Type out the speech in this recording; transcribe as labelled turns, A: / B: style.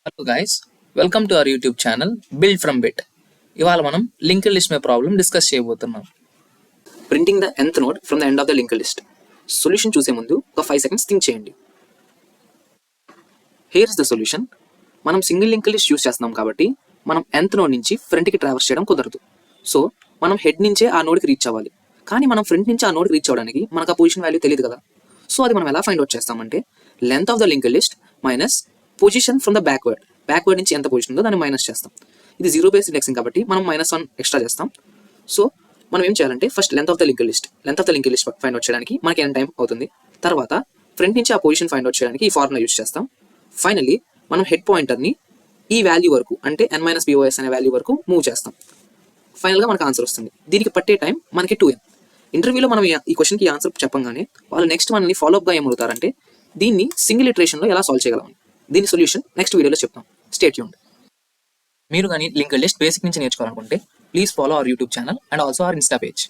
A: Hello guys, welcome to our YouTube channel build from bit. ఇవాళ మనం linked list మే problem discuss చేయబోతున్నాం.
B: Printing the nth node from the end of the linked list. Solution చూసే ముందు ఒక 5 seconds think చేయండి. Here is the solution. మనం single linked list use చేస్తున్నాం కాబట్టి మనం nth నోడ్ నుంచి ఫ్రంట్కి ట్రావర్స్ చేయడం కుదరదు. సో మనం హెడ్ నుంచే ఆ నోడ్కి రీచ్ అవ్వాలి. కానీ మనం ఫ్రంట్ నుంచి ఆ నోడ్కి రీచ్ అవ్వడానికి మనకు ఆ పొజిషన్ వాల్యూ తెలియదు కదా. సో అది మనం ఎలా ఫైండ్ అవుట్ చేస్తామంటే length of the linked list minus position from the backward నుంచి ఎంత పొజిషన్ ఉందో దాన్ని మైనస్ చేస్తాం. ఇది 0 బేస్డ్ ఇండెక్సింగ్ కాబట్టి మనం -1 ఎక్స్ట్రా చేస్తాం. సో మనం ఏం చేయాలంటే first length of the linked list find out చేయడానికి మనకి ఎంత టైం అవుతుంది, తర్వాత ఫ్రంట్ నుంచి ఆ పొజిషన్ ఫైండ్ అవుట్ చేయడానికి ఈ ఫార్ములా యూస్ చేస్తాం. ఫైనల్లీ మనం హెడ్ పాయింటర్ని ఈ వాల్యూ వరకు అంటే n-bos అనే వాల్యూ వరకు మూవ్ చేస్తాం. ఫైనల్గా మనకు ఆన్సర్ వస్తుంది. దీనికి పట్టే టైం మనకి 2n. ఇంటర్వ్యూలో మనం ఈ క్వశ్చన్కి ఆన్సర్ చెప్పంగానే వాళ్ళు నెక్స్ట్ మనల్ని ఫాలోఅప్గా ఏం అడుగుతారంటే దీన్ని సింగిల్ ఇటరేషన్లో ఎలా సాల్వ్ చేయగలమని. దీని సొల్యూషన్ నెక్స్ట్ వీడియోలో చెప్తాం. Stay tuned.
A: మీరు కానీ లింక్డ్ లిస్ట్ బేసిక్ నుంచి నేర్చుకోవాలనుకుంటే please follow our YouTube channel and also our insta page.